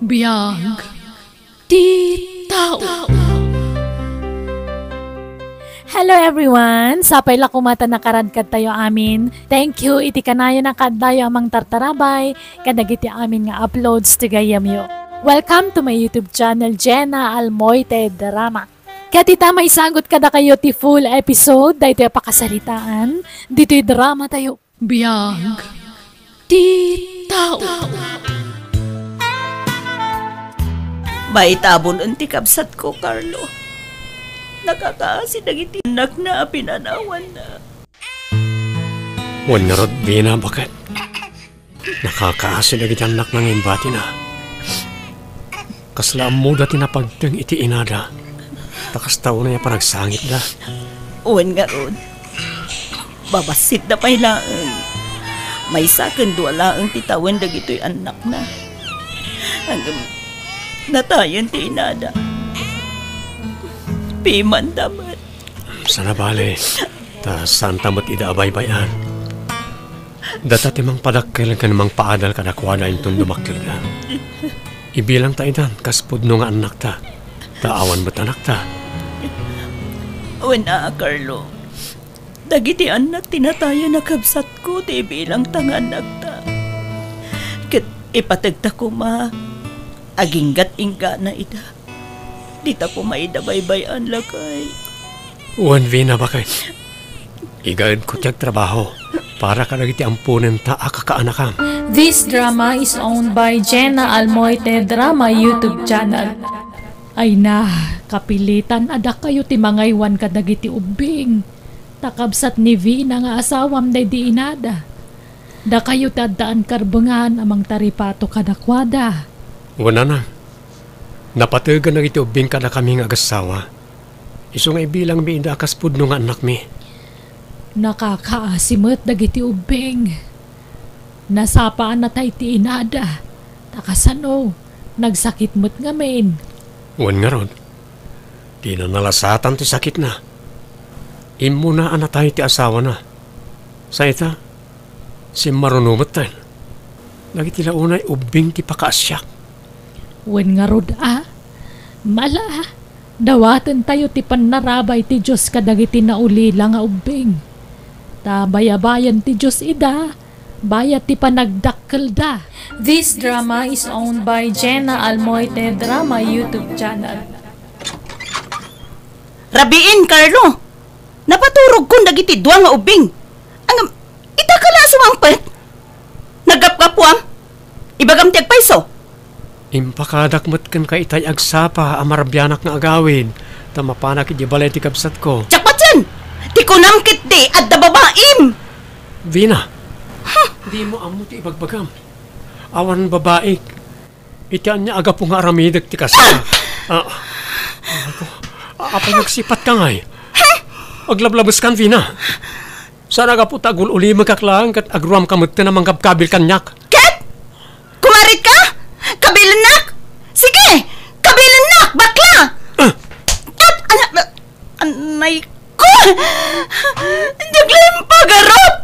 Biyag di tao. Hello everyone! Sapay la kumata nakaradkad tayo amin. Thank you iti kanayo na kaddayo amang tartarabay kadagiti amin nga uploads ti gayamyo. Welcome to my YouTube channel, Jenna Almoite Drama. Katita may sagot kada kayo ti full episode dahito pakasalitaan. Dito'y drama tayo. Biyag di tao. Maitabon ang tikabsat ko, Carlo. Nakakaasin ang itinak na pinanawan na. Wan nga rod, Bina, bakit? Nakakaasin ang itinak ng imbati na. Kaslaan mo dati na pagtang iti inada. Takas tao na yung panagsangit na. Wan nga rod. Babasit na pailaan. May sakin duwala ang titawan na gito'y anak na. Hanggang natayan ti inada. Piman dapat. Sana bale, ta saan tamot idaabaybayan. Data timang padakkel ka namang paadal ka nakwada intong dumakil ka. Ibilang ta idan, kaspod no nga anak ta. Taawan ba't anak ta? Wala, Carlo. Dagiti anak tinataya na kabsat ko, di bilang tang anak ta. Kat ipatagta ko ma, aginggat ingga na ida. Di ta ko maidabaybayan lakay. Wan Vina bakit? Igaad ko tiyag trabaho para ka nagiti ampunin ta akakaanakam. This drama is owned by Jenna Almoite Drama YouTube channel. Ay na, kapilitan ada kayo ti mangaywan kadagiti ubing. Takabsat ni Vina nga asawam na di inada. Da kayo tadaan karbengan amang taripato kadakwada. Wala na. Napatagan na ito ubing ka na kaming agasawa. Iso nga ibilang mi indakaspud no nga anak mi. Nakakaasimot dagiti ubing. Nasapaan na tayo ti inada. Takasano, nagsakit mo't ngamin. Wan nga rod. Di na nalasatan ti sakit na. Imo na anatay ti asawa na. Sa ita, si marunumot tayo. Nagiti launay ubing ti pakaasyak. Wen nga rod mala, dawatan tayo ti panarabay ti Diyos kadagiti na ulila nga ubing. Tabayabayan ti Diyos ida, bayat ti panagdakkel da. This drama is owned by Jenna Almoite Drama YouTube channel. Rabiin, Carlo! Napaturog ko dagiti dua nga ubing. Ang itakala sumangpet. Nagapkapuam. Ibagam tiyag paiso. Impakadakmat kan ka itay agsapa amarabyanak nga agawin. Tamapanak iti balay ti kabsat ko. Tiyakpat yan! Ti kunangkit di at dababaim! Vina, di mo amo ti ibagbagam. Awan babaik. Itian niya aga po nga aramidag ti kasama. Apa nagsipat ka ngay? Aglablabas kan, Vina. Sana ka po tagul uli magkaklaan kat agruam kamot na manggabkabil kanyak. Ket? Kumarit ka? Kabilanak? Sige! Kabilanak! Bakla! Ket! Anay ko! Naglim pagarot!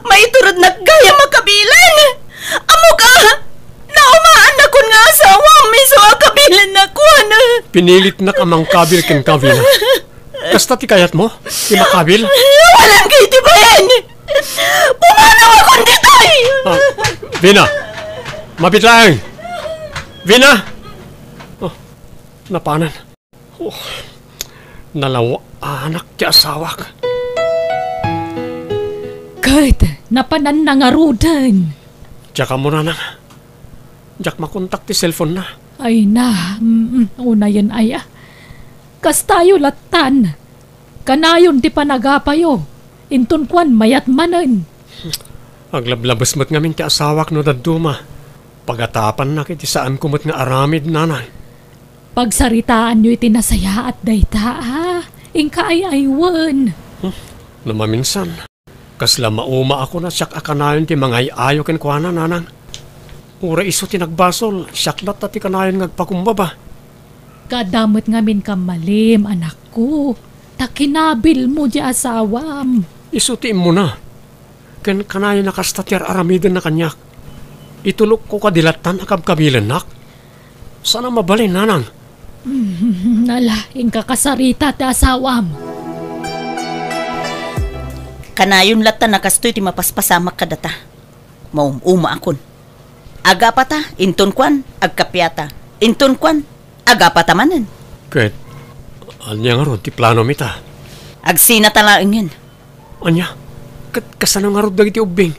May turod na gaya makabilan! Amo ka! Naumaan na kun nga asawa! Miso kabilan na ko! Pinilit na kamang kabil ken ka, Vina. Kasta ti kayat mo? Ti makabil? Walang kayo ti bayan! Pumanaw akong ditay! Vina! Mapit lang! Vina! Oh, napanan. Oh, nalawa anak ti asawak. Kurt, napanan na nga rudan. Tsaka mo na. Diyak makontak ti cellphone na. Ay na, una yan ay kas tayo latan. Kanayon di panagapayo. Intun kwan mayat manan. Aglablabas mo't ngamin ti asawak no daduma. Pagatapan na kiti saan kumot nga aramid nanay. Pagsaritaan nyo iti nasaya at dayta Ingka ay aywan. Namaminsan. Kasla mauma ako na siyak akanayon ti mga ayo ken kuana nanang. Ura iso ti nagbasol. Siyak na ti kanayon ngagpakumbaba. Kadamot ngamin kamalim, anak ko. Takinabil mo di asawam. Isutiin mo na. Ken kanayon nakastatyar aramidan na kanyak. Itulok ko kadilatan akab kabilan nak. Sana mabalin, nanang. Nalaing kakasarita ti asawam. Kanayon lata nakastoy ti mapaspasamak kadata. Maumuma akon. Aga pa ta, inton kwan, agkapyata. Inton kwan, aga pa tamanan. Ket, anya nga ron, ti plano mita. Agsina talaangin. Anya, ket kasano nga ron dagiti ubing.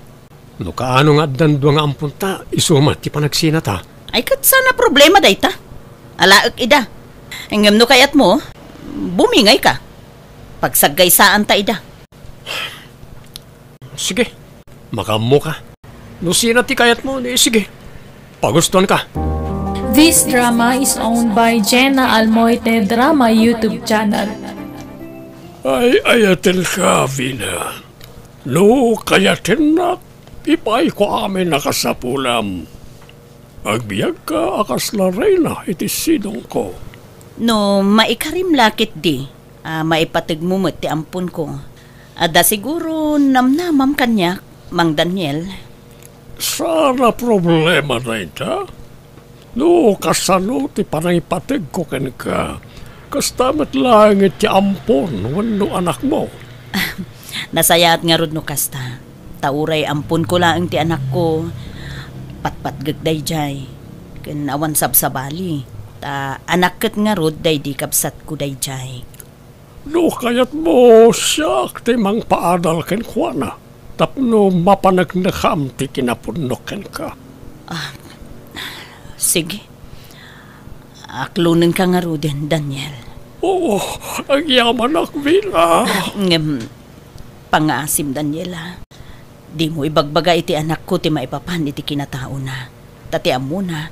No kaano nga dandwa nga ampunta, isumat ti panagsina ta. Ay kat sana problema day ta. Alaak ida. Hanggang no kayat mo, bumingay ka. Pagsaggaysaan ta ida. Sige, makammo ka. No sina ti kayat mo, sige. Pagustuhan ka. This drama is owned by Jenna Almoite Drama YouTube channel. Ay, ayatin ka, Vina. No, kayatin na. Ipay ko amin nakasapulam. Agbiyag ka akas laray na iti sidong ko. No, maikarim lakit di. Maipatig mo mo ti ampun ko. Ada siguro namnamam kanya, Mang Daniel. Sana problema na ita. No, kasano ti panaypatig ko ken ka. Kastamat lang iti ampon wano anak mo. Nasayat nga rod no kasta. Tauray ampun ko lang ti anak ko. Patpatgagday jay. Ken awan sabsabali. Ta anak ket nga rod day di kapsat ko day jay. No, kayat mo siyak ti mang paadal ken kuana. Tapno mapanagnakam ti kinapunok ken ka. Sige. Aklunin ka nga rod Daniel. Oo, ang yaman ak, Vina. Pangasim Daniela. Di mo ibagbaga iti anak ko ti maipapan iti kinatao na. Tatiam mo na,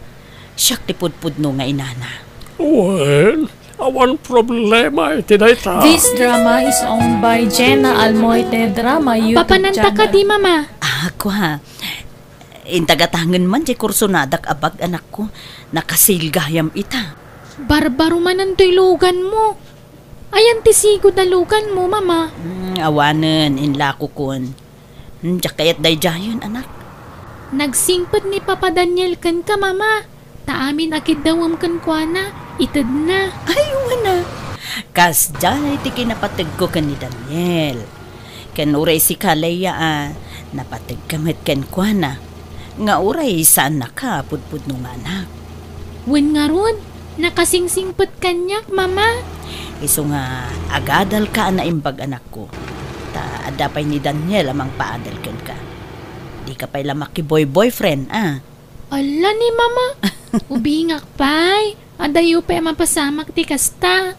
siyak ti pudpudno nga inana. Well, awan problema iti dayta. This drama is owned by Jenna Almoite Drama YouTube Papananta ka channel. di, mama. Ako ha. Intagatangan man di kursunadak abag anak ko. Nakasilgayam ita. Barbaro man ang lugan mo. Ayan ti sigod na lugan mo, mama. Awanan, inlako kon. Diyak kayat day jayon, anak. Nagsingpad ni Papa Daniel kan ka, mama. Taamin akid dawam kan kwa na. Itad na. Ay, wana. Kas dyan iti kinapatag ko kan ni Daniel. Kan uray si Kalaya napatag kamit kan kwa na. Nga uray saan na ka, pudpud nung anak. Wen nga ron, nakasingsingpad kanyak, mama. Iso nga, agadal ka na imbag anak ko. Ta, adapay ni Daniel amang paadal kan ka. Di ka pa'y lamaki boyfriend, Ala ni mama. Ubingak pa'y. Adayo pa'y mapasamak ti kasta.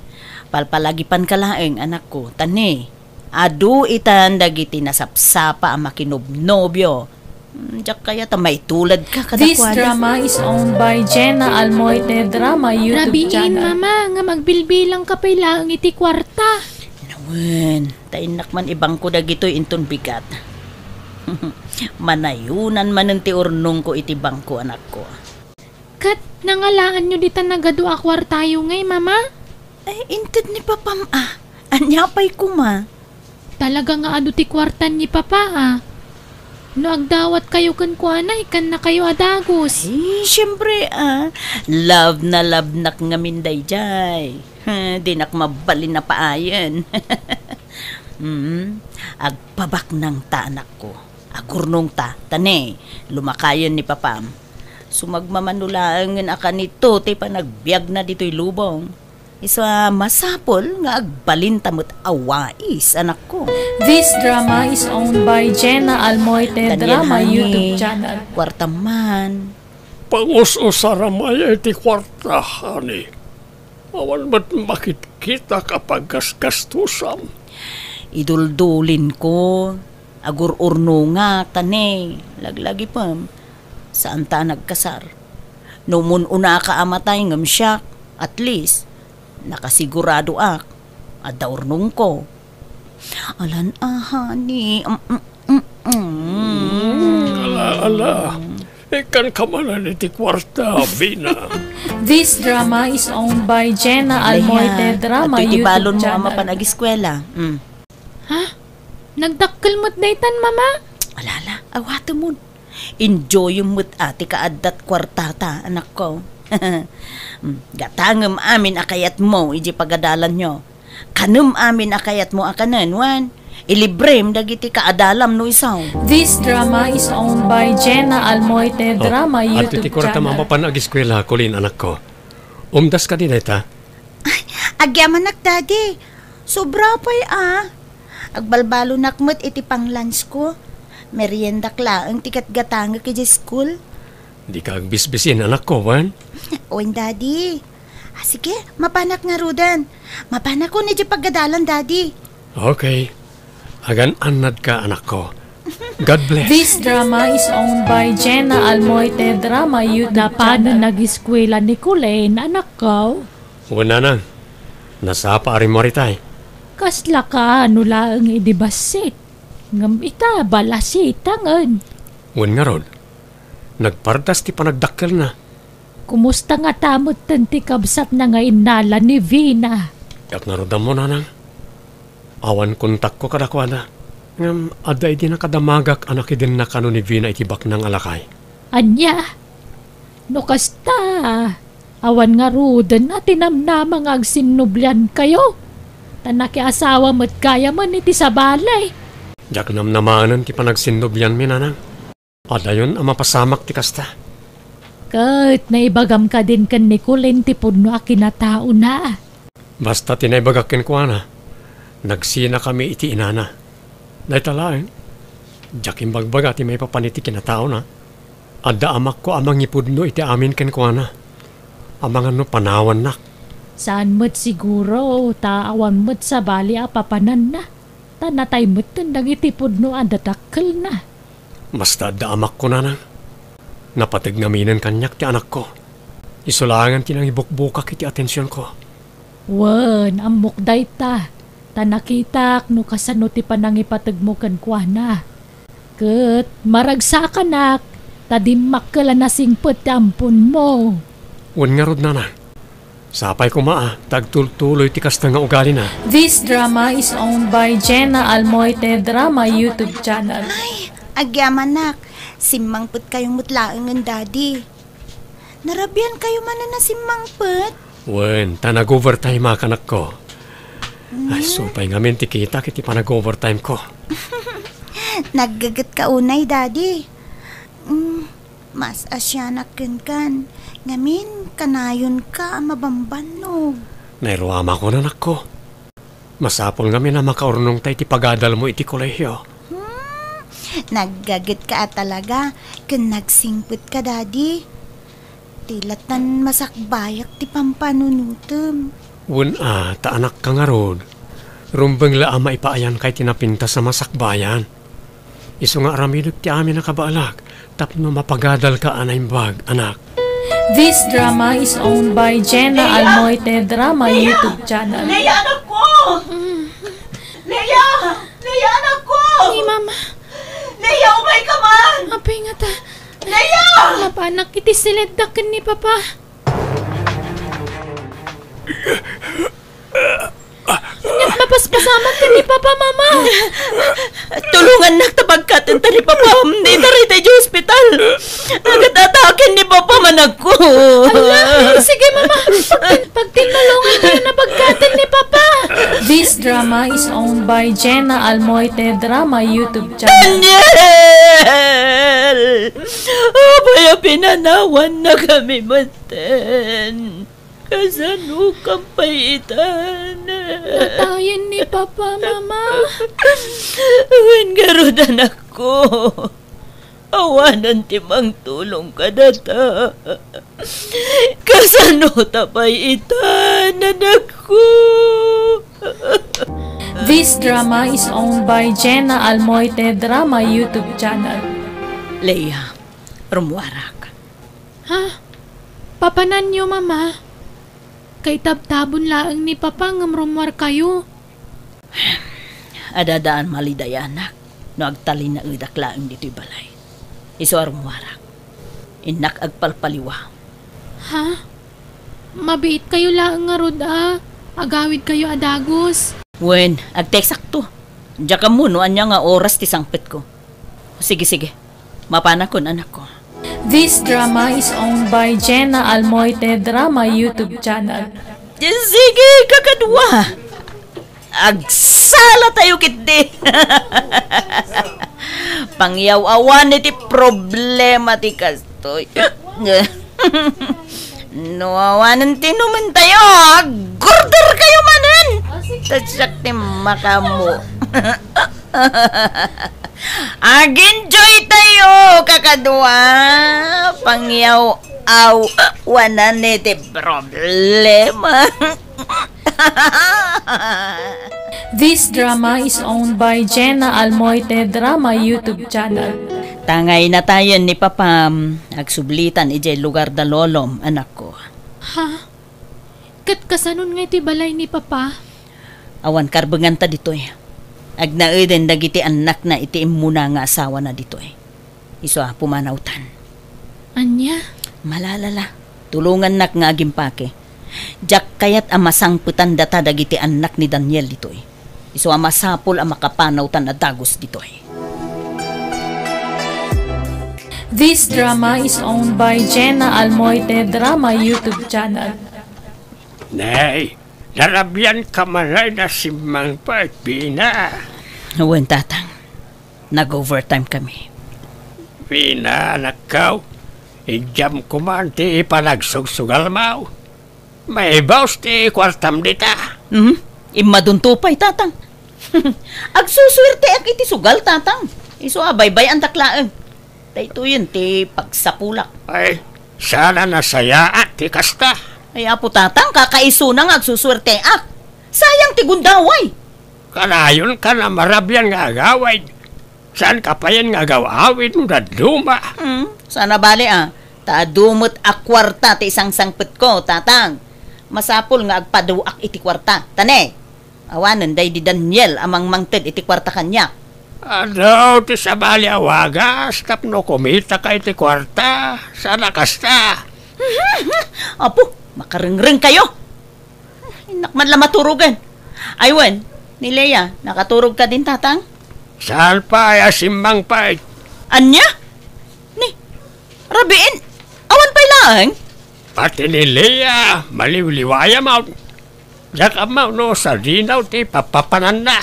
Palpalagipan ka laeng anak ko, tani. Adu itan dagiti nasapsapa ang makinobnobyo. Diyak kaya ta may tulad ka kada This drama is owned by Jenna Almoite Drama YouTube Rabiin, channel. mama, nga magbilbilang ka pa'y laang iti kwarta. Nawen, tainak man ibang ko dagito'y inton bigat. Manayunan man ang tiurnong ko iti bangko anak ko. Kat, nangalaan nyo dita nagadua kwartayo ngay, mama. Ay, inted ni papam Anyapay ko ma. Talaga nga adu ti kwartan ni papa, No agdawat kayo kan kuana, ikan na kayo adagos. Siyempre love na nga minday jay. Di nak mabalin na paayan. Agpabak ng ta anak ko. Agurnong ta, tane, lumakayan ni papam. Sumagmamanulaan nga nito, ti panagbiag na dito'y lubong. Isa masapol nga agbalin tamot awais anak ko. This drama is owned by Jenna Almoite Drama YouTube channel. Kwartaman. Pangus-usaramay iti kwarta, ani. Awan ba't makikita kapag gastusan? Iduldulin ko. Agur-urno nga, tane. Laglagi pa. Saan ta nagkasar? Numun una ka amatay ngam siya. At least, nakasigurado ak. Adaurnong ko. Alan honey. Ala. Ikan ka man iti kwarta, Vina. This drama is owned by Jenna Almoite Drama At itibalon YouTube mo ama channel. panag-eskwela. Ha? Nagdakkel mo't daytan, mama? Alala, awata mo. Enjoy yung mo't ati kaadat kwartata, anak ko. Gatangem amin akayat mo, iji pagadalan nyo. Kanum amin akayat mo akanan, wan. Ilibrem dagiti kaadalam no isaw. This drama is owned by Jenna Almoite Drama At YouTube tikurata channel. mapapan ag-eskwela, Colin, anak ko. Umdas ka din, ta. Agyaman nak daddy. Sobra pa'y Agbalbalo nakmat iti pang lunch ko. Merienda klaang tikat gatanga kiji school. Di ka agbisbisin, anak ko, wan. Oin daddy. Sige, mapanak nga rudan. Mapanak ko na di pagadalan daddy. Okay. Agan anad ka, anak ko. God bless. This drama is owned by Jenna Almoite Drama YouTube Paano channel. nag-eskwela ni Colleen, anak ko? Una na. Nasapa rin mo ritay. Kasla ka, nula ang idibasit. Ngam ita, balasitangan. Wan nga rod. Nagpardas ti panagdakkel na. Kumusta nga tamot tanti kabsat na nga inala ni Vina? Yak narodam mo na nang. Awan kontak ko kadakwada. Ngam, aday di nakadamagak anak din na kano ni Vina itibak ng alakay. Anya? No kasta, awan nga rudan at tinamnamang agsinublyan kayo. Tanaki asawa mo't kaya man iti sa balay. Jak namnamanan ti panagsinubyan mi nanang. Adayon ang mapasamak ti kasta. Kat naibagam ka din kan ni Colleen ti puno a kinatao na. Basta tinaybagakin ko na. Nagsina kami iti inana. Naitalain. Jak imbagbaga ti may papaniti kinatao na. Adda amak ko amang ipudno iti amin ken ko na. Amang ano panawan nak. Saan mo't siguro, taawan mo't sa bali a papanan na. Tanatay mo't tandang itipod no adatakkel na. Basta adda amak ko nanang. Napatig ngaminan kanyak ti anak ko. Isulangan tinang ibukbukak iti atensyon ko. Wan, amok day ta. Tanakitak no kasano ti panangipatag mo kan kwa na. Kat, maragsakan nak. Tadimak ka na singpot ampun mo. Wan nga rod nanang. Sapay ko tagtultuloy ti kasta nga ugali na. This drama is owned by Jenna Almoite Drama YouTube channel. Agyaman nak. Simangput kayong mutlaangan daddy. Narabyan kayo man na simangput. Wen, tanag-overtime akanak ko. Ay, supay nga min ti kita kiti panag-overtime ko. Naggagat ka unay daddy. Mas asyanak kan. Ngamin, kanayon ka, mabambanog. Nairuama ko nanak ko. Masapol nga min na makaurnong tay ti pagadal mo iti kolehyo. Naggagit ka talaga, kan nagsingput ka daddy. Tilatan masakbayak ti pampanunutom. Wen taanak ka nga rod. Rumbeng la maipaayan kay tinapinta sa masakbayan. Iso nga aramidot ti amin nakabaalag. Tapno mapagadal ka anaymbag, anak. This drama is owned by Jenna Almoite Drama YouTube channel. Leia, anak ko! Leia! Leia, anak ko! Ay, mama, Leia, umay ka man! apay nga ta. Leia! Mapanak iti sileddakan ni Papa. Nga't mapaspasaman ka ni Papa, mama. Tulungan nak tabagkatan ta ni Papa. Di tayo tayo hospital. Agad-atakin ni Papa manag ko. Sige, mama. Pag tinulungan niyo na pagkatan ni Papa. This drama is owned by Jenna Almoite Drama YouTube channel. Daniel! Abaya pinanawan na kami maten. Kasano kang paitan? Tayin ni Papa, mama. Awan garod anak ko. Awanan timang tulong ka data. Kasano tapaitan, anak ko? This drama is owned by Jenna Almoite Drama YouTube channel. Leia, rumuwarak. Ha? Papanan niyo, mama. Kay tabtabon laang ni Papa ngamrumwar kayo. Adadaan maliday anak. No agtalin na idaklaan dito'y balay. Iso rumuwarak. Inak agpalpaliwa. Ha? Mabiit kayo laang nga rod Agawid kayo adagos. Wen, agteksakto. Diya ka mo no anya nga oras ti sangpit ko. Sige. Mapanakon anak ko. This drama is owned by Jenna Almoite Drama YouTube channel. Sige, kakadwa. Agsala tayo kitdi. Pangyaw-awan iti problema ti kastoy. Nuawanan tinuman tayo. Agurder kayo manan. Tatsak ti makamu. Ag-enjoy tayo, kakadwa. Pangyaw-awanan iti problema. This drama is owned by Jenna Almoite Drama YouTube channel. Tangay na tayo ni Papa agsublitan ijay lugar da lolom, anak ko. Ha? Kat kasanon nga iti balay ni Papa? Awan karbengan ta dito eh. Agnaeden dagiti anak na iti imuna nga asawa na dito eh. Iso pumanawtan. Anya? Malalala. Tulungan nak nga agimpake. Jak kayat amasangputan data dagiti anak ni Daniel dito eh. Iso amasapol ang makapanawtan na dagos dito eh. This drama is owned by Jenna Almoite Drama YouTube channel. Nay, narabyan ka malay na si Mang Pina. Awan tatang. Nag-overtime kami. Pina, nakaw. Ijam ko man ti panagsugsugal mau. May bawas ti kwartam dita. Imaduntupay tatang. Agsuswerte ak iti sugal tatang. Iso abay-bay ang taklaang. Dahito yun ti pagsapulak. Ay, sana nasayaan ti kasta. Ay apo tatang, kakaiso na nga agsuswerte ak. Sayang ti gundaway. Kanayon ka na marabyan nga agaway. Saan ka pa yan nga agawawin na luma? Sana bali Taadumot ak kwarta ti isang sangpet ko, tatang. Masapul nga agpaduak iti kwarta. Tane, awanan day di Daniel amang mangted iti kwarta kanya. Ano, ti sabali awagas, tapno kumita ka iti kwarta, sana kasta. Apo, makaringring kayo. Inakman lang maturugan. Aywan, ni Leia, nakaturog ka din tatang? Saan pa ay asimbang pa? Anya? Ni, rabiin, awan pa'y lang? Pati ni Leia, maliwliwaya mo. Diyak amaw no, sa dinaw ti papapanan na.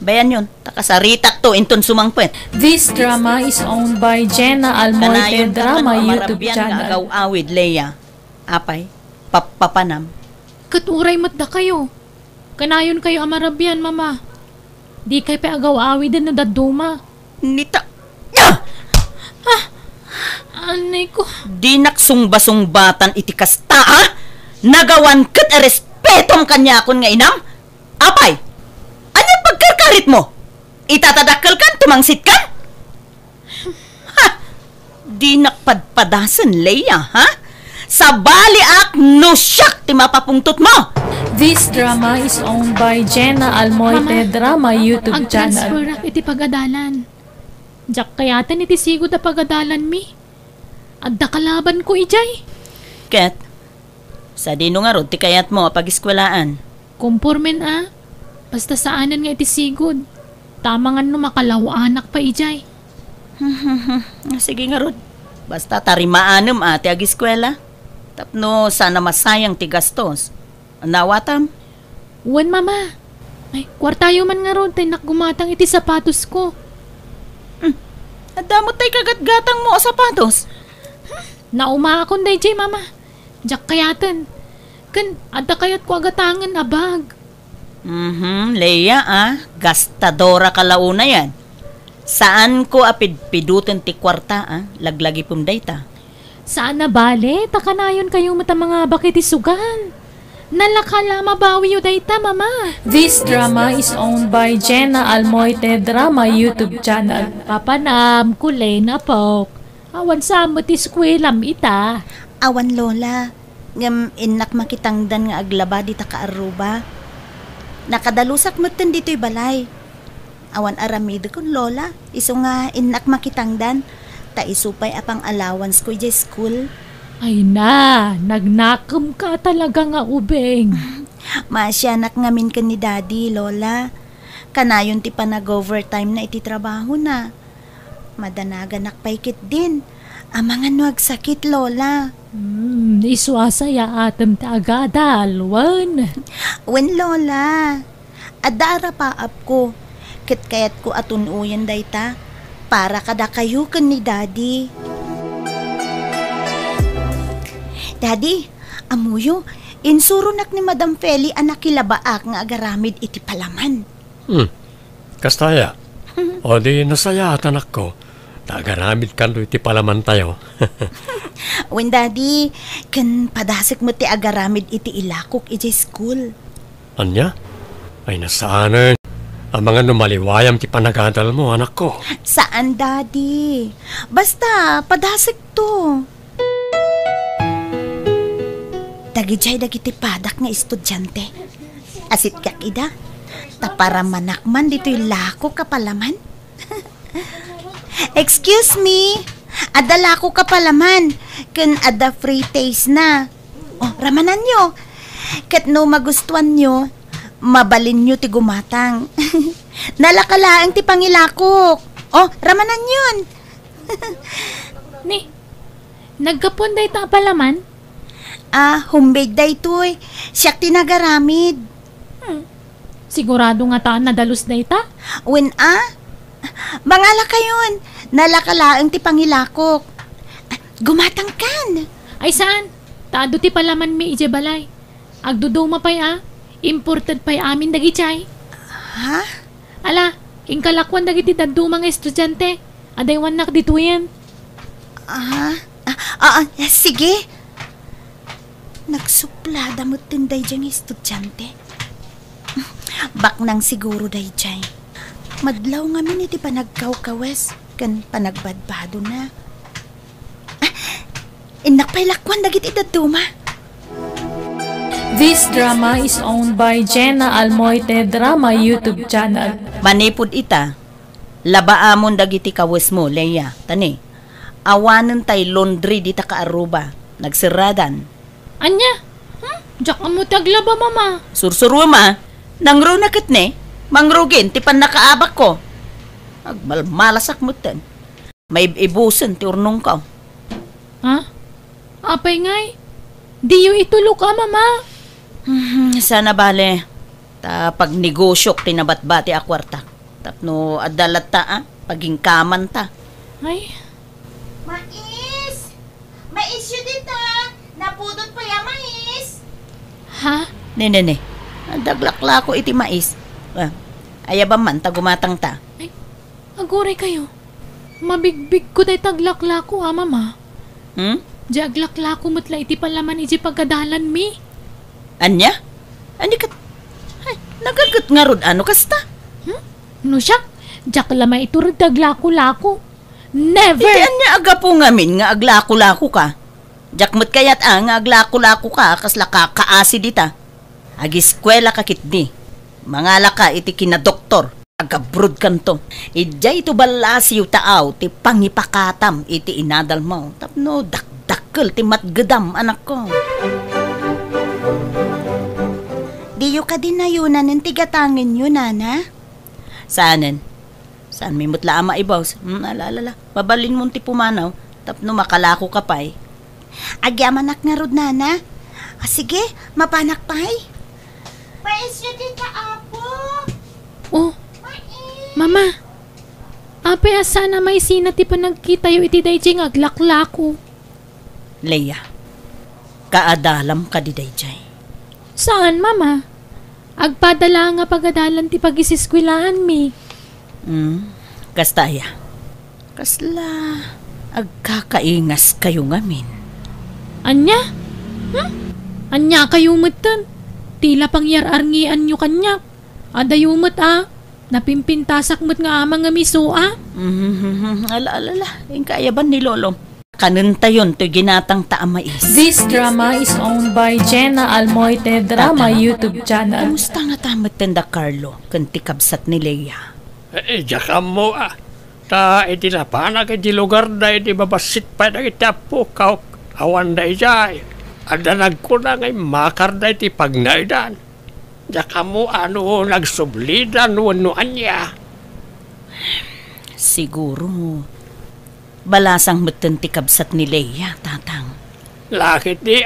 Bayan yun, takasaritak to, inton sumangpet. This drama is owned by Jenna Almoite Drama YouTube channel. Agaw-awid, Leia. Apay, papapanam. Katuray matda kayo. Kanayon kayo amarabyan, mama. Di kay pa agaw-awid din na daduma. Nita, Anay ko. di naksungba-sungbatan iti kasta, ha? Nagawan kat respetom kanya akon nga inam? Apay, ano pagkarkarit mo? Itatadakkel kan, tumangsit kan? Ha? Di nakpadpadasan, Leia, ha? Sa baliak, no siyak ti mapapungtot mo! This drama is owned by Jenna Almoite Drama YouTube Ang channel. transfer ak iti pagadalan. Diyak kayatan iti sigod na pagadalan mi. Adda kalaban ko ijay. Ket, sa dino nga rod, ti kayat mo pag-iskwelaan. Kumpormen Basta saanan nga iti sigod. Tama nga no makalaw-anak pa ijay. Sige nga rod, basta tarimaanem ati ag-iskwela. Tapno sana masayang ti gastos. Nawatam? Uwan mama. Ay, kwartayo man nga ron tay nakgumatang iti sapatos ko. Adamot tay kagat-gatang mo o sapatos. Nauma akong day jay mama. Diyak kayatan. Kan, adda kayat ko agatangan abag. Leia gastadora kalauna yan. Saan ko apidpidutin ti kwarta laglagi pumday ta. Saan na bale? Takanayon kayo mata mga bakit isugan. Nalakala mabawi yu dayta mama. This drama is owned by Jenna Almoite Drama YouTube channel. Papanam, kulay na pok. Awan sa amot iskwelam ita. Awan lola, ngam inak makitangdan nga aglaba di ta kaaruba. Nakadalusak mo ten dito'y balay. Awan aramid ko lola, iso nga inak makitangdan. Ta isupay apang allowance ko di school. Ay na, nagnakam ka talaga nga ubeng. Masyanak ngamin ka ni daddy, lola. Kanayon ti pa nag-overtime na iti trabaho na. Madanagan nakpaikit din. Amangan no agsakit, Lola. Isuasaya atam ta agadal, wan. Wen, Lola. Adara pa ap ko. Kit kayat ko atunuyan dayta. Para kada kayo kan ni Daddy. Daddy, amuyo, insurunak ni Madam Feli anak kilabaak nga agaramid iti palaman. Kastaya. O di nasaya at anak ko. Tagaramid kan iti palaman tayo. Wen, Daddy, kan padasik mo ti agaramid iti ilakok iti school. Anya? Ay nasaanan. Ang mga numaliwayam ti panagadal mo, anak ko. Saan, Daddy? Basta, padasik to. Dagijay dagiti padak nga estudyante. Asit kak ida. Tapara manakman dito'y lako kapalaman. Excuse me. Ada lako kapalaman. Kun ada free taste na. Oh, ramanan nyo. Kat no magustuhan nyo, mabalin nyo ti gumatang. Nalakalaang ti pangilakok. Oh, ramanan yun. Ni, nagkapon day ta palaman? Homemade day to'y. Siyak tinagaramid. Sigurado nga taan nadalos day ta? Wen, mangala kayon. Nalakalaang ti pangilakok. Gumatang kan. Ay saan? Taado ti palaman mi ije balay. Agduduma pa'y Important pa'y amin dagichay. Ha? Ala, ingkalakwan dagiti dadumang estudyante. Adaywan nak dito yan. Sige. Nagsuplada mo tinday diyang estudyante. Bak nang siguro day diyay. Madlaw nga min iti panagkaw-kawes. Kan panagbadbado na. Inak pa'y lakwan dagiti daduma. This drama is owned by Jenna Almoite Drama YouTube channel. Manipod ita. Labaamon dagiti kawes mo, Leia. Tani. Awanan tay laundry dita ka Aruba. Nagsiradan. Anya? Diyak mo taglaba, mama. Sursuro ma. Nangro na kitne. Mangrugin, tipan nakaabak ko. Agmalmalasak mo ten. May ibusan ti urnong ka. Ha? Apay ngay? Diyo itulo ka, mama. Sana bale. Pag negosyok tinabat-bati a kwarta. Tapno adalat ta pagingkaman ta. Ay. Mais! Mais yun dita! Napudot pa ya mais! Ha? Ne. Daglakla ko iti mais. Ayaba man tagumatang ta. Ay, aguray kayo. Mabigbig ko day taglakla ko, mama. Jaglakla ko matla iti palaman iti pagkadalan mi. Anya? Ani kat... Ay, nagagat nga rod ano kasta? No siya? Jak lamay ito rin daglako-lako. Never! Iti anya aga po ngamin nga aglako-lako ka. Jak mo't kayat nga aglako-lako ka kasla kakaasi dita. Agiskwela ka kitdi. Mangala ka iti kinadoktor. Agabrod kanto. Ijay ito balasiw taaw ti pangipakatam iti inadal mo. Tapno dakdakkel ti matgedam anak ko. Diyo ka din na yun ng tigatangin yun, Nana? Saanin? Saan may mutla ama ibaws? Alalala. Mabalin mo ti pumanaw. Tapno makalako ka pa'y. Agyamanak nga rod, Nana. Sige, mapanak pa'y. Paisyo din ka, Apo. Oh, mama. Apay asana may sinati pa nagkita yu iti dayjay aglaklako. Leia, kaadalam ka di dayjay. Saan, mama? Agpadala nga pagadalan ti pag-isiskwilaan mi. Kastaya. Kasla, agkakaingas kayo ngamin. Anya? Anya kayo mutan? Tila pangyararngian nyo kanyak. Adayumot Napimpintasak mo't nga amang nga miso Ala. Yung kayaban ni Lolo. Kanunta yun to ginatang taamais. This drama is owned by Jenna Almoite Drama YouTube channel. Kamusta nga tamat tenda Carlo? Kanti kabsat ni Leia. Jakam mo Ta iti lapanag iti lugar da iti babasit pa na iti apo ka awan da ijay. Ada nagkuna ngay makar da iti pagnaidan. Jakam mo nagsublidan wano anya. Siguro balasang mutunti kabsat ni Leia, tatang. Lakit di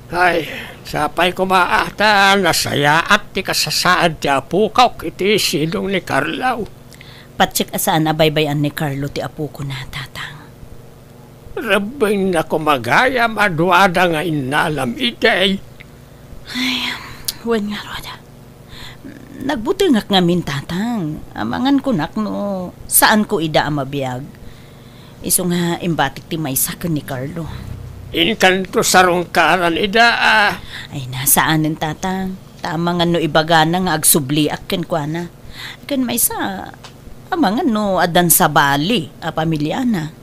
Ay, sapay ko maata, nasaya at ti kasasaad ti apukaw kiti silong ni Carlo. Patsik asaan abaybayan ni Carlo ti apo ko na, tatang. Rabing na kumagaya maduada nga inalam itay. Ay, wen nga roda. Nagbutungak ngamin, tatang. Amangan ko nak no, saan ko ida amabiyag. Iso nga imbatik ti maysakan ni Carlo. Inkanto sarong karan ida Ay, nasaanin, tatang. Tama nga no ibagana nga agsubli akin kwa na. Kan may sa, amangan no adan sa bali, a pamilyana.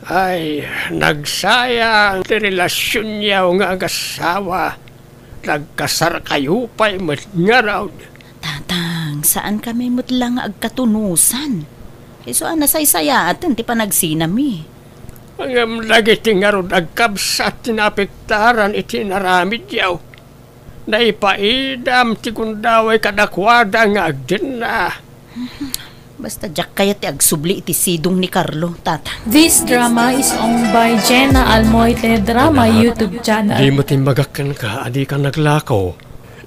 Ay, nagsayang ti relasyon niya nga agasawa. Nagkasar kayo pa'y nga raw. Tatang, saan kami mutlang agkatunusan? Iso nasaysaya atin ti panagsinami. Ang lagi ti nga ron agkabsat tinapiktaran iti naramid yaw. Naipaidam ti kundaway kadakwada nga agdin na. Basta jak kaya ti agsubli iti sidong ni Carlo, tatang. This drama is owned by Jenna Almoite Drama YouTube channel. Di mo timbagakan ka, adi ka naglakaw.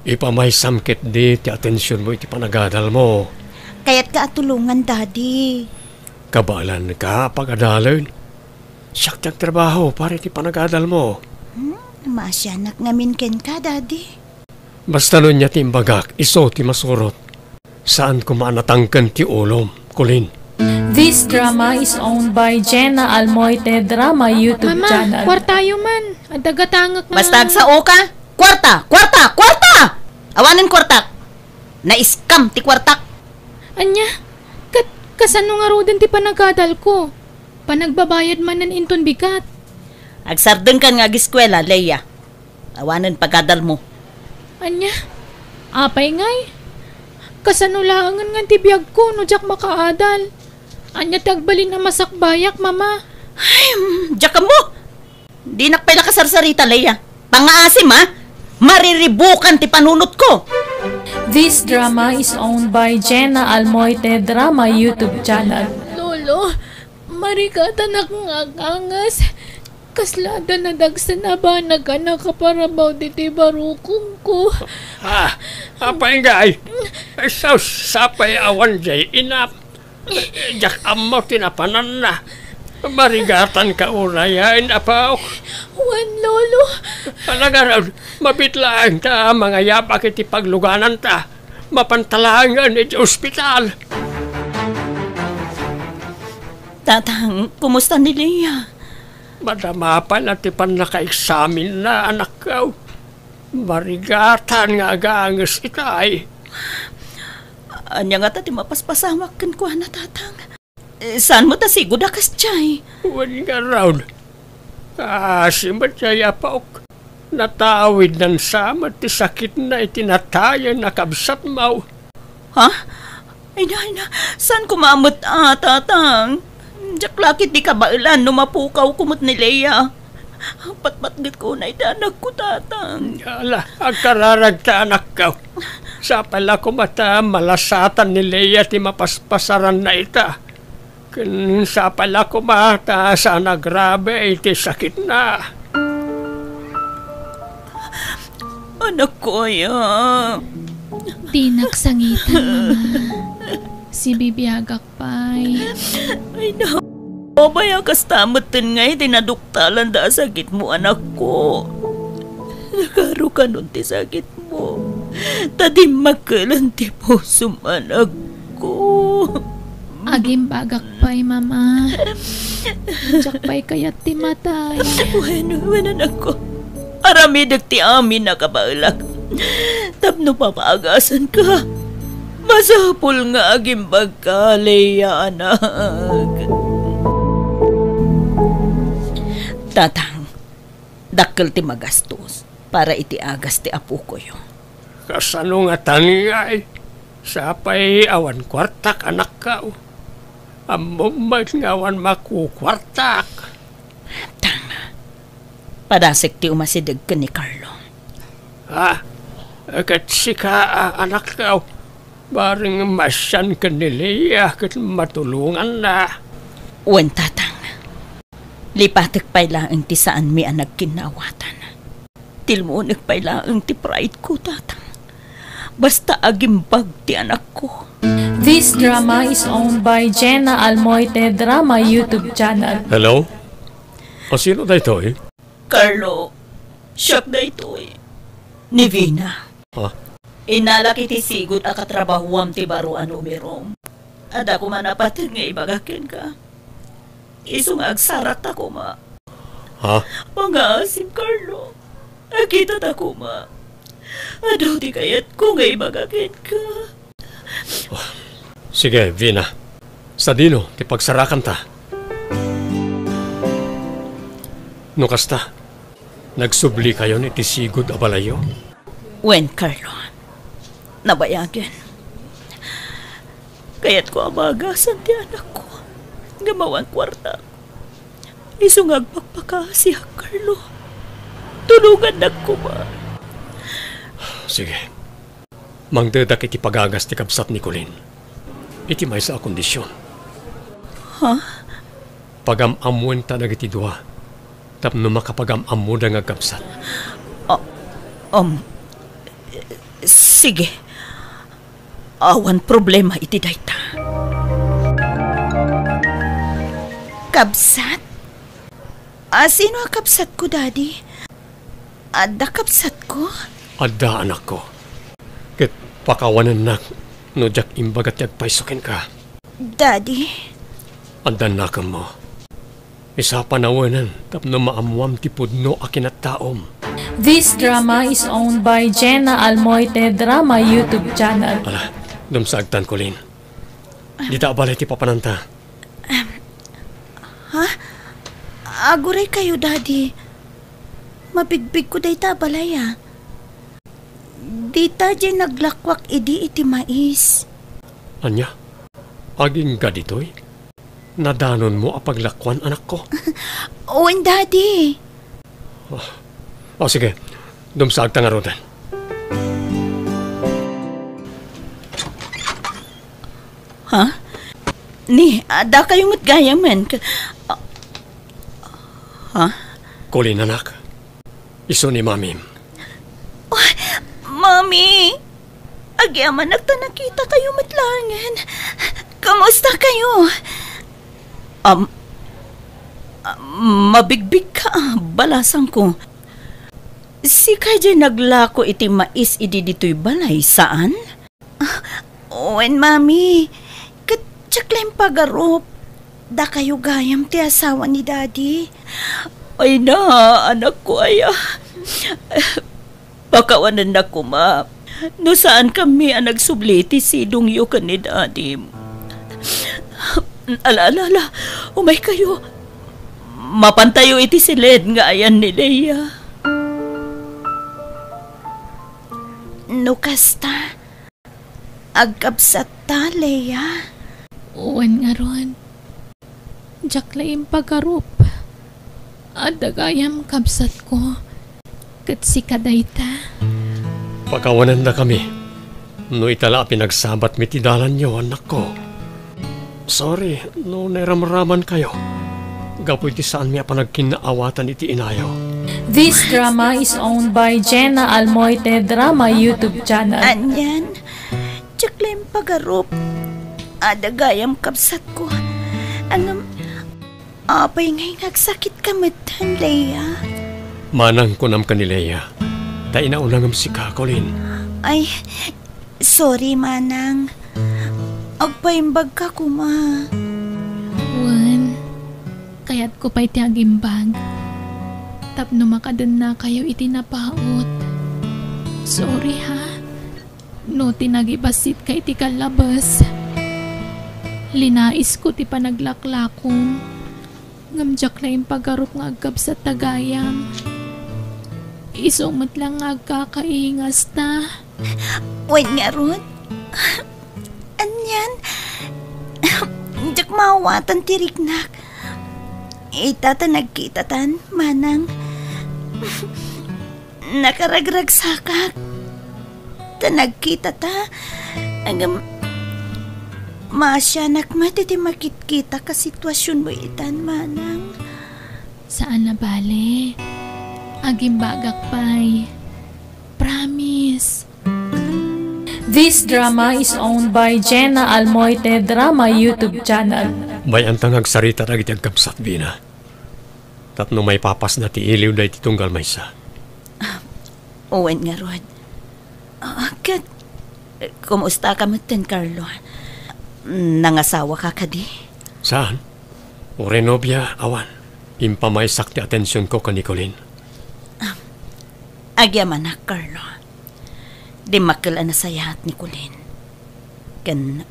Ipamay samkit di ti atensyon mo iti panagadal mo. Kaya't ka atulungan, daddy. Kabalan ka pag-adalon. Siyak trabaho para iti panagadal mo. Masyanak ngamin ken ka, daddy. Basta nun niya timbagak, iso ti masurot. Saan ko maanatangkan ti ulom, kulin. This drama is owned by Jenna Almoite Drama YouTube Mama, channel. kwartayo man. Adagatangak nga. Basta agsao ka, kwarta, kwarta, kwarta! Awanan kwarta. Na-scam ti kwartak. Anya, kasano nga roden ti panagadal ko? Panagbabayad man ng inton bigat. Agsardeng kan nga giskwela, Leia. Awanan pagadal mo. Anya, apay ngay. Kasano laangan nga ti biyag ko no jak makaadal. Anya tagbalin na masakbayak, mama. Ay, diyak mo. Di nakpay nakasarsarita, Leia. Pangaasim, ha? Mariribukan ti panunot ko. This drama is owned by Jenna Almoite Drama YouTube channel. Lolo, marikata na kong agangas. Kaslada na dagsa na ba nagkanakaparabaw diti barukong ko. Apay nga ay, sapay awan jay inap. Jak amo tinapanan na. Marigatan ka urayain, apaw. Wan, lolo. Palagaraw, mabitlaan ta mga yapak iti pagluganan ta. Mapantalangan iti ospital. Tatang, kumusta ni Leia? Madama pa na ti panaka-examin na anak ko. Marigatan nga agangas itay. Anya nga ta ti mapaspasamak kan kuha na, tatang. Saan mo ta sigod akas tiyay? Huwag nga raw. Kasi matiyaya pa ok. Natawid ng sama ti sakit na itinatayan na kabsat mo. Ha? Ay na, saan kumamot tatang? Diyak lakit di ka bailan, numapukaw kumot ni Leia. Patpatgit ko na itanag ko, tatang. Yala, ang kararag ta anak ko. Sa pala ko mata, malasatan ni Leia ti mapaspasaran na ita. Sa pala ko mata, sana grabe iti sakit na. Anak ko, Di nagsangitan, mama. Si Bibiyagak pa'y. Ay na, babaya kas tamutin nga tinaduktalan da sakit mo, anak ko. Nakaro ka nun ti sakit mo. Tadim magkalan ti pusum, anak ko. Agim bagak pa'y, mama. Jak pa'y kayat ti matay. Bueno, anak ko. Aramidag ti amin na kabalak. Tapno papaagasan ka. Masapul nga aging bagkalaya, anak. Tatang, dakkel ti magastos para iti agas ti apo ko yun. Kasano nga taniyay, sapay awan kwartak anak ka. Amumag nga awan makukwartak. Tama. Padasik ti umasidag ka ni Carlo. Kat sika anak ka. Baring masyan ka ni Leia kat matulungan na. Wen tatang, lipatek pay laang ti saan mi ang nagkinawatan. Tilmonek pay laang ti pride ko, tatang. Basta agimbag ti anak ko. This drama is owned by Jenna Almoite Drama YouTube channel. Hello? O sino na ito eh? Carlo, shock na ito eh. Ni Vina. Ha? Inalaki ti sigot a katrabahuam ti baruan umirom. Ada ko man apatid nga ibagakin ka. Isong agsarat ako ma. Ha? Pangaasim, Carlo. Akita ako ma. Ado ti kayat ko nga ibagakin ka. Sige, Vina. Sa dino, ti pagsarakan ta. No kasta, nagsubli kayo ni ti sigod a balayo? Wen, Carlo. Nabayagin. Kaya't ko abagasan ti anak ko. Gamawang kwarta. Isong agpagpakasiya, Carlo. Tulugan na ko ba? Sige. Mangdedak iti pagagas ti kabsat ni Colin. Iti may sa kondisyon. Ha? Pagamamuin ta nagiti dua. Tapno makapagamamu da nga kabsat. Sige. Awan problema iti dayta. Kabsat? Sino ang kabsat ko, Daddy? Ada kabsat ko? Adda anak ko. Ket pakawanan nak no jak imbagat yagpaisukin ka. Daddy? Adda nakam mo. Isa panawanan tapno maamuam ti pudno akin at taom. This drama is owned by Jenna Almoite Drama YouTube channel. Ala, dumsagtan ko lin. Di ta balay ti papananta. Aguray kayo, Daddy. Mabigbig ko day tabalaya. Di ta dyan naglakwak iti mais. Anya, aging gaditoy? Nadanon mo apaglakwan anak ko? Owen, Daddy. O sige, dumsagtan nga rodan. Ha? Ni, ada kayong matgayaman. Ha? Colin anak, iso ni Mamim. Mami! Agyaman nakita kayo matlangan. Kamusta kayo? Mabigbig ka, balasang ko. Si Kaya naglako iti mais idi dito'y balay, saan? Owen, Mami, katsaklaim pagarop. Da kayo gayam ti asawa ni Daddy. Ay na, anak ko ay pakawanan na ko, ma. No saan kami ang nagsubliti si Dungyo ka ni Daddy. Ala, umay kayo. Mapantayo iti silid nga ayan ni Leia. No kasta, agkapsat ta, Leia. Uwan nga ron. Jaklaim pagarup. Adagayam kabsat ko. Kat si kadayta. Pakawanan na kami. No itala pinagsabat mitidalan niyo, anak ko. Sorry, no neramraman kayo. Gapoy ti saan miya pa nagkinaawatan iti inayo. This drama is owned by Jenna Almoite Drama YouTube channel. Anyan, tsaklaim pagarup. Adagayam kabsat ko. Apay ngay nagsakit kamitan, Leia. Manang kunam ka ni Leia. Ta inaunang si Colin. Ay, sorry, Manang. Agpaimbag ka kuma. Uwan, kaya't ko pa'y tiagimbag. Tapno makadan na kayo itinapaot. Sorry ha. No tinagibasit kay ti kalabas. Linais ko ti panaglaklakong. Ngamjak na yung pagarup nga agab sa tagayam. Isumot lang nga agkakaingas ta. Wait nga ron. Anyan. Diyak mawatan tiriknak. Itata nagkitatan, Manang. Nakaragrag sakak. Ta nagkita ta. Masyanak matiti makit-kita ka sitwasyon mo itan, manang. Saan na bale? Agimbagak pay. Promise. This drama is owned by Jenna Almoite Drama YouTube channel. May antang agsarita na giti agkabsat, Vina. Tapno may papas na ti iliw da iti tunggal maysa. Owen nga, Rod. Kat, kumusta ka mo ten, Carlo? Nangasawa ka kadi? Saan? O renobya, awan. Impamaysak ti atensyon ko ka Nicolin. Agyaman na, Carlo. Di makila na sayat ni Colin. Kan,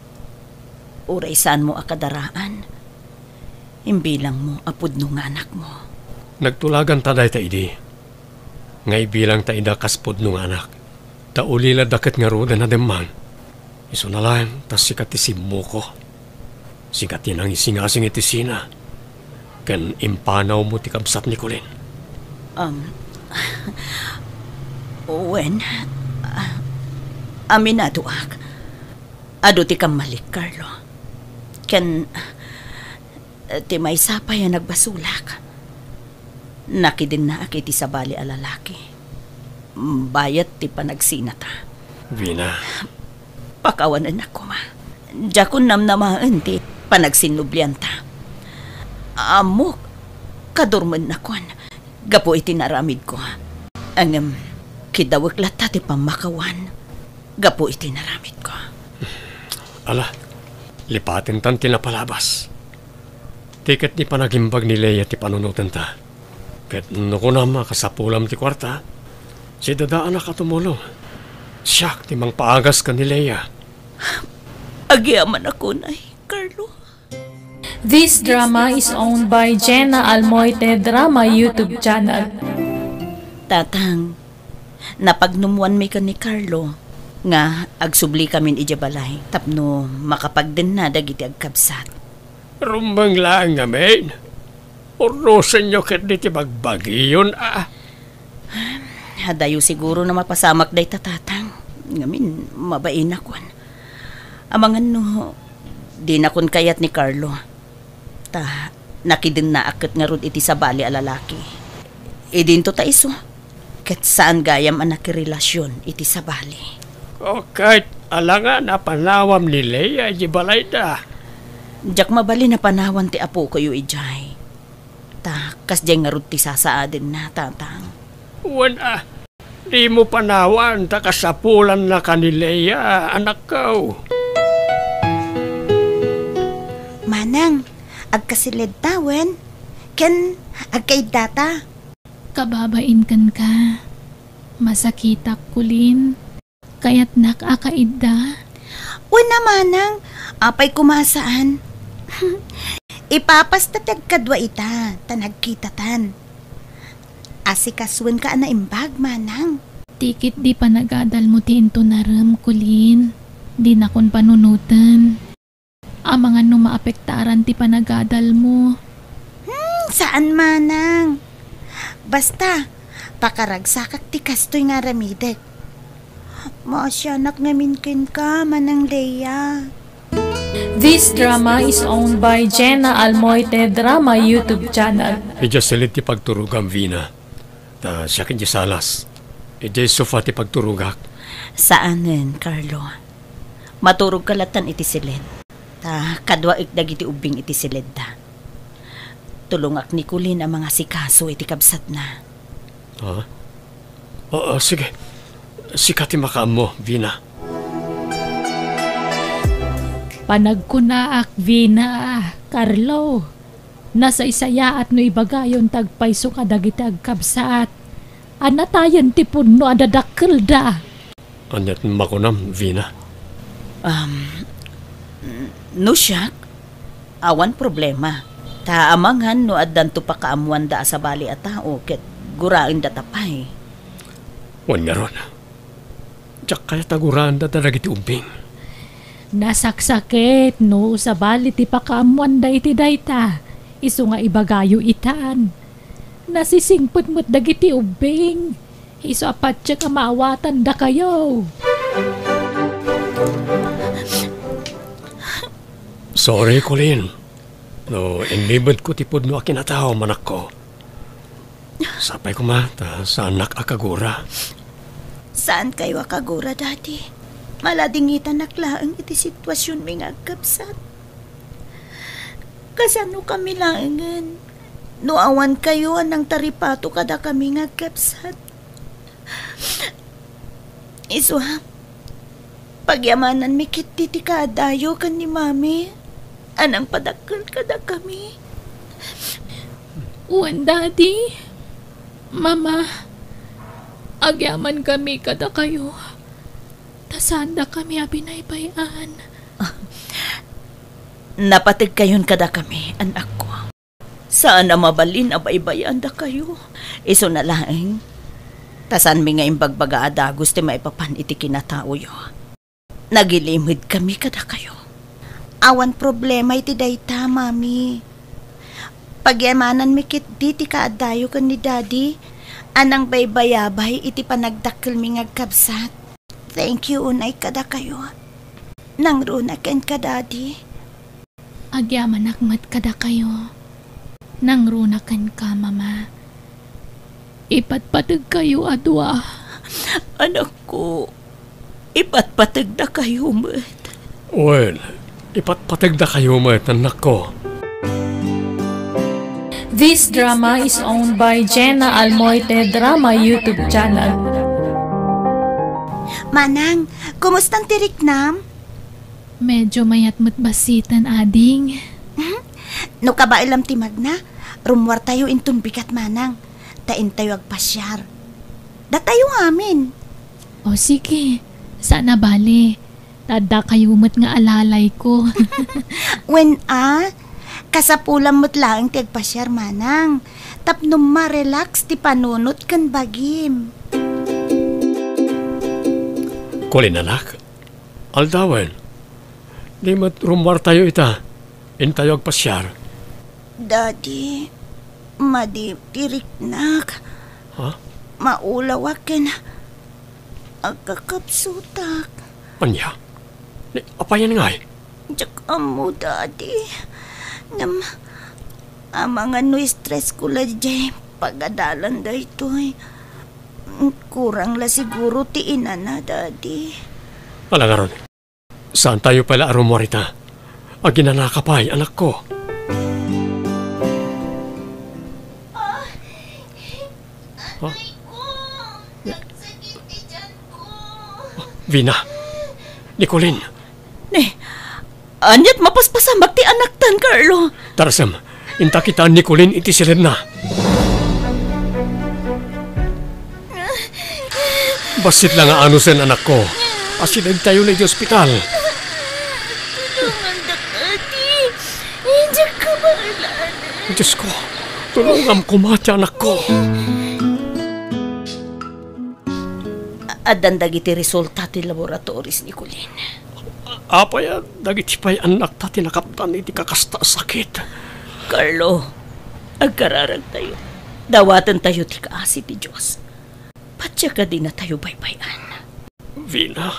uray saan mo akadaraan. Imbilang mo apud nung anak mo. Nagtulagan taday ta idi. Ngay bilang ta ida kaspod nung anak. Ta ulila daket nga roda na demang. Iso na lang, tas sikat ti simmo ko. Sikat yan ang isingasing iti sina. Kan impanaw mo ti kabsat ni Colin. Owen, aminado ak. Ado ti kamalik, Carlo. Kan, ti may sapay ang nagbasulak. Nakidin na ak iti sabali a lalaki. Bayat ti panagsinata. Vina. Pakawanan ako, ma. Diya ko namnamaan ti panagsinublianta. Amok, kadurman na kon. Gapo iti naramid ko. Ang kidawag lata ti pamakawan. Gapo iti naramid ko. Ala, lipatin tan tinapalabas. Tiket di panagimbag ni Leia ti panunutan ta. Ket nuko na makasapulam ti kwarta. Si dadaan na katumulong. Siyak ti mang paagas ka ni Leia. Agyaman ako na, Carlo. This drama is owned by Jenna Almoite Drama YouTube channel. Tatang, napagnumuan mi ka ni Carlo nga agsubli kamin ijabalay tapno makapagden na dagiti agkabsat. Rumbang lang ngamin. Urusan nyo ket di ti bagbagiyon Hadayo siguro na mapasamak day tatang. Ngamin, mabain akon. Amangan no, di na kon kayat ni Carlo. Ta, nakidin na akit nga rod iti sabali a lalaki. Idinto ta iso. Ket saan gayam ang nakirelasyon iti sabali. O kahit alangan na panawam ni Leia ibalay da. Diyak mabali na panawan ti apo ko yu ijay. Ta, kas diyang nga rod ti sasaadin na tatang. Wan di mo panawan ta kasapulan na ka ni Leia, anak ko. Manang, agkasilid tawen. Ken, agkay data. Kababain kan ka. Masakitak kulin. Kaya't nakakaida. Una manang, apay kumasaan. Ipapastatag kadwa ita, tanagkitatan. Asikaswan ka na imbag, manang. Tikit di pa nagadal mo tinto na ram kulin. Di na kon panunutan. Ang mga maapektaran ti panagadal mo. Saan manang? Basta, pakaragsakak ti kastoy nga ramidek. Masyanak ngamin kin ka, manang Leia. This drama is owned by Jenna Almoite Drama YouTube channel. Ija silid ti pagturugam, Vina. Ta siya kin di salas. Ija sofa ti pagturugak. Saanen, Carlo? Maturog kalatan iti silid. Ta, kadwa ikdag iti ubing iti silid da. Tulungak ni Colin ang mga sikaso iti kabsat na. Ha? Oo, sige. Sikati makaam mo, Vina. Panagkunaak, Vina, Carlo. Nasa isaya at no ibagayon tagpayso kadagiti agkabsaat. Anatayan ti punno adadakkel da. Anyat makunam, Vina. No siyak, awan problema. Ta amangan no addan to pa kaamuan da sa bali a tao ket gurain da tapay. Wan nga ron. Diyak kaya taguraan da dagiti umbing. Nasaksakit no sa bali ti pakaamuan da iti dayta. Isu nga ibagayo itaan. Nasisingput mo't dagiti ubing. Isu apat siya kamaawatan da kayo. Sorry, Colleen. No, inibad ko tipod no akinatao, manak ko. Sapay ko mata sa anak akagura. Saan kayo akagura, Daddy? Maladingitan naklaang iti sitwasyon may agkapsat. Kasano kami laangan? Nuawan kayo anang taripato kada kami agkapsat. Iswa, pagyamanan mi kit ti kadayo kan ni Mami. Anang padakkel kada kami. Uwan, Daddy. Mama, agyaman kami kada kayo. Tasanda kami abinaybayan. Napatig kayon kada kami, anak ko. Saan na mabalin abaybayan da kayo? Iso na laeng. Tasan mi nga imbagbaga adagos ti maipapan iti kinatao yo. Nagilimid kami kada kayo. Awan problema iti dayta, Mami. Pagyamanan mi kit di ti kaadayo kan ni Daddy. Anang baybayabay iti panagdakkel mi agkabsat. Thank you unay kada kayo. Nang runaken ka, Daddy. Agyaman akmat kada kayo. Nang runakan ka, Mama. Ipatpatag kayo adwa. Anak ko, ipatpatag na kayo, mat. Well, ipatpatag na kayo, mat, anak ko. This drama is owned by Jenna Almoite Drama YouTube channel. Manang, kumustang tiriknam? Medyo mayat mo't basitan, ading. No ka ba ilam timag na? Rumwar tayo intun bigat, Manang. Tain tayo agpasyar. Datayo amin. O sige, sana bale. Tada kayo mo't nga alalay ko. When kasapulam mo't lang ti agpasyar, Manang. Tapno ma-relax ti panunot kan bagim. Colleen, anak. Aldawan. Di mat rumwar tayo ita. In tayo agpasyar. Daddy, madiptiriknak. Ha? Maulawakin. Agkakapsutak. Anya? Apayan nga eh. Tsaka mo, Daddy. Mga no-stress ko la dyan. Pagadalan da ito eh. Kurang la siguro ti ina na, Daddy. Alangaron, saan tayo pala arumorita? Aginanakapay, anak ko. Ha? Vina, Nicolene. Anyat mapaspasamak ti anak tan, Carlo. Tarasam, inta kita Nicolene iti silid na. Basit lang ang anusen, anak ko. Asilid tayo na di ospital. Tulungan da, Daddy. Hindi ka baalan. Diyos ko, tulungan ko mati, anak ko. Adan dagiti resulta ti laboratories ni Colleen. Apaya, dagiti pa'y anak ta tinakaptan iti kakasta sakit. Carlo, agkararag tayo. Dawatan tayo ti kaasi ti Diyos. Patya ka din na tayo baybayan. Vina,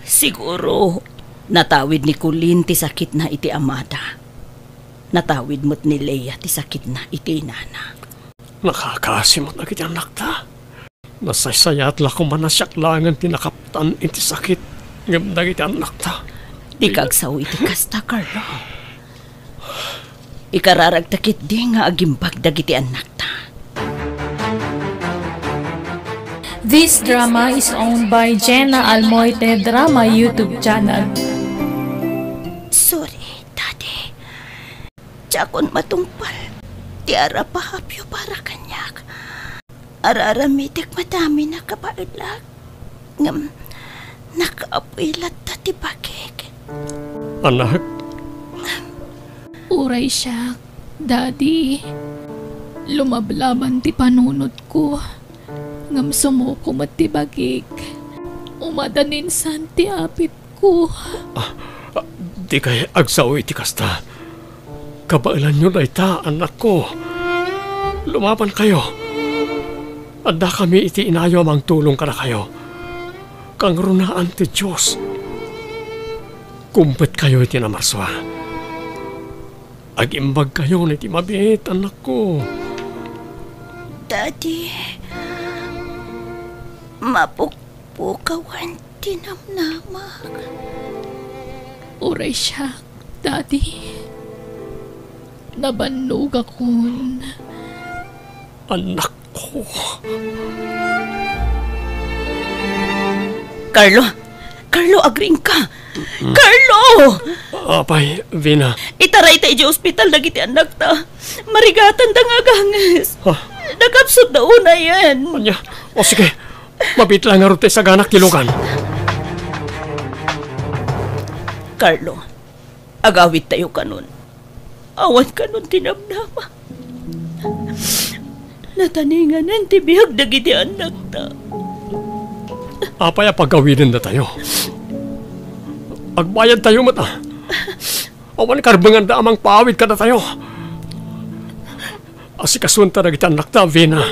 Siguro, natawid ni Colleen ti sakit na iti amada. Natawid mo't ni Leia ti sakit na iti inana. nakakasimot na kiti anak ta. Nasaysayat la kumanasyak langan tinakaptan iti sakit. Ngam iti anak ta. Di kagsaw iti kasta, Carlo. Ikararagtakit di nga agimbag dagiti anak ta. This drama is owned by Jenna Almoite Drama YouTube channel. Sorry, Daddy. Tsakon matungpal. Tiara pahapyo para kanyak. Araramitik madami na kapaidlag. Ngam, nakaapilat tati bakik. Anak, Uray siya, Daddy. Lumablaban ti panunot ko. Ngam sumuko matibagik. Umadanin san ti apit ko. di kay agsaw iti kasta. Kabailan nyo na ita, anak ko. Lumaban kayo. Anda kami iti inayo mang tulong ka na kayo. Kang runaan ti Diyos. Kumpet kayo iti namarswa. Agimbag kayo ni Timabit, anak ko. Daddy, mapukpukawan tinamnamak. Uray siya, Daddy. Nabannog akon. Anak ko. Carlo, agring ka. Carlo! Apay, Vina. Itaray tayo di ospital na giti anak ta. Marigatan da nga ganges. Ha? Nagapsot na una yan. Anya, o sige. Mabit lang nga rute sa ganak kilugan. Carlo, agawit tayo kanon. Awan kanon tinamnama. Nataningan ang tibiyag na giti anak ta. Apay, pagawinin na tayo. Agbayad tayo mata. Awan karbangan da amang paawid ka na tayo. Asikasunta na kita anak ta, Vina.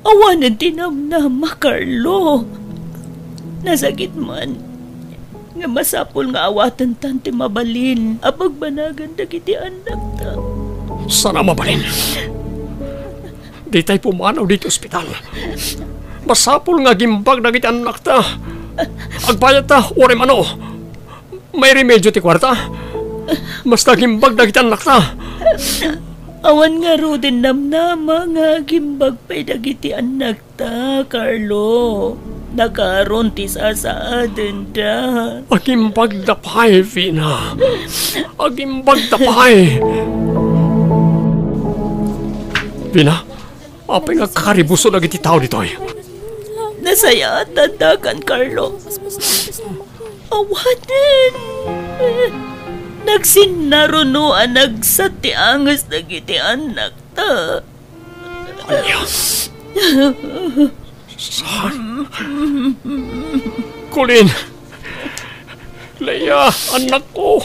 Awan ang tinamnama, Carlo. Nasagit man. Nga masapol nga awatan tante mabalin. Apag banagan na giti anak ta. Sana mabalin. Di tayo pumanaw dito ospital. Masapol nga gimbag na kita anak ta. Agbayad ta, orem ano. May remedyo ti kwarta. Mas nagimbag na kita anak ta. Awan nga ro din namnama nga gimbag pa'y dagiti anak ta, Carlo. Nakaroon ti sasaaden da. Agimbag na pa'y, Vina. Agimbag na pa'y. Vina, apay nga karibuso na giti tao dito'y. Nasaya at tandagan, Carlo. Awanin. Nagsinarunuan nagsati angas na giti anak ta. Anya. Saan? Kulin. Leia, anak ko.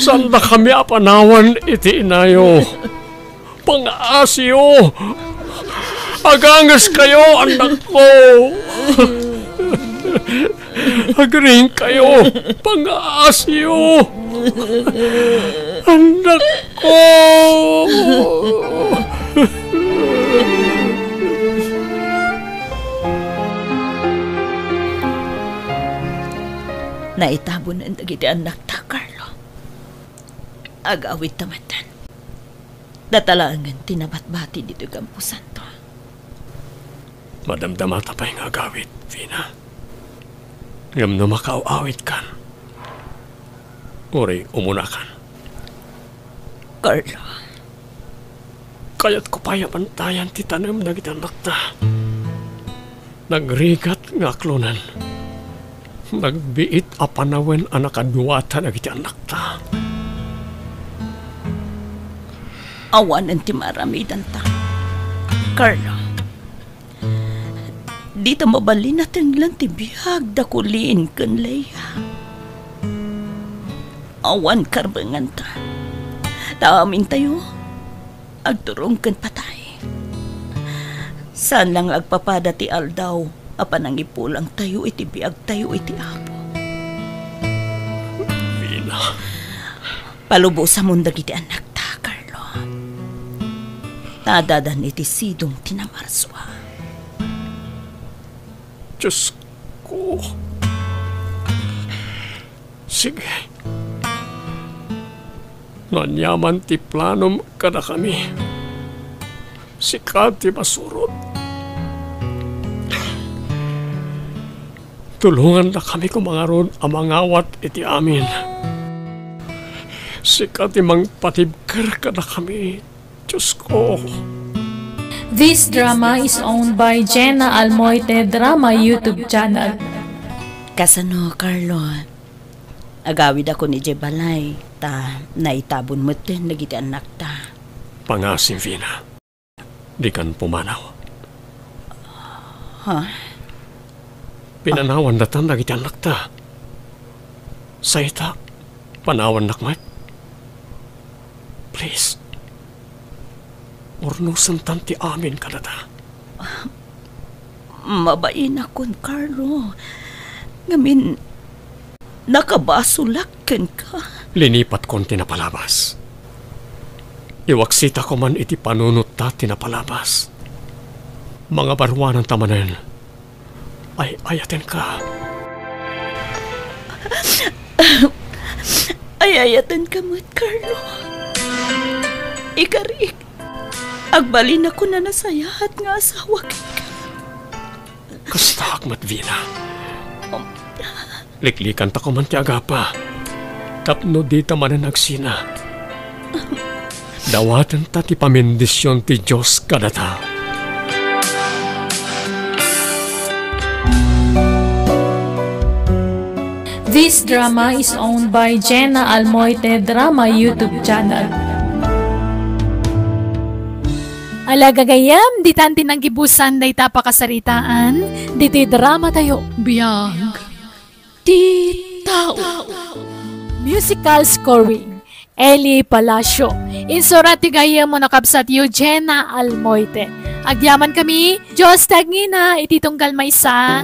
Saan na kami apanawan iti inayo? Pang-asyo. Agangas kayo, anak ko. Agring kayo, pang-asyo. Anak ko. Naitabon ang dagiti anak ta, Carlo. Agawit tamatan. Datalangan tinabat-bati dito kampusan to. Madamdamata pa yung agawit, Vina. Ngam na makauawit kan. Uri, umunakan. Carlo. Kaya't ko pa yapantayan ti tanam na gitanak na. Nagrigat nga klunan. Nagbiit apanawen anakaduwata na gitanak na. Awan ang timaramidan ta. Carlo. Dito mabalin natin lang tibiyag da kulin kan Leia. Awan karbangan ta. Taamin tayo. Agturong kan patay. Saan lang agpapada ti aldaw apan ang ipulang tayo iti biyag tayo iti apo. Vina. Palubo sa mundag iti anak ta, Carlo. Tadadan iti sidong tinamarswa. Diyos ko. Sige. Nanyaman ti planom kada kami. Sikat ti masurot. Tulungan na kami kumangaron amangawat iti amin. Sikat ti mangpatibker kada kami. Diyos ko. This drama is owned by Jenna Almoite Drama YouTube channel. Kasano, Carlo? Agawid ako ni Jebalay. Ta, naitabon mo din nagiti anak ta. Pangasim, Vina. Di kan pumanaw. Ha? Pinanawan na tan nagiti anak ta. Sayta, panawan nakmat. Please. Ornusan tanti amin ka na ta. Mabain akon, Carlo. Ngamin, nakabasulakan ka. Linipat kon tinapalabas. Iwaksita ko man iti panunot ta tinapalabas. Mga barwanan tamanen, ay ayaten ka. Ay ayatan ka mo't, Carlo. Ikarik, agbalin ako na nasayahat nga asawa ka. Kasta akmat, Vina. Liklikan ta ko man ti agapa. Tapno di ta man nagsina. Dawatan ta ti pamendisyon ti Diyos kadata. This drama is owned by Jenna Almoite Drama YouTube channel. Alagagayam, di tanti nang gibusan day tapakasaritaan, di ti drama tayo. Biyag. Di tao. Musical scoring, Eli Palacio. Insura ti gaya mo nakabsat Eugenia Almoite. Agyaman kami, Diyos tagngina, ititunggal maysa.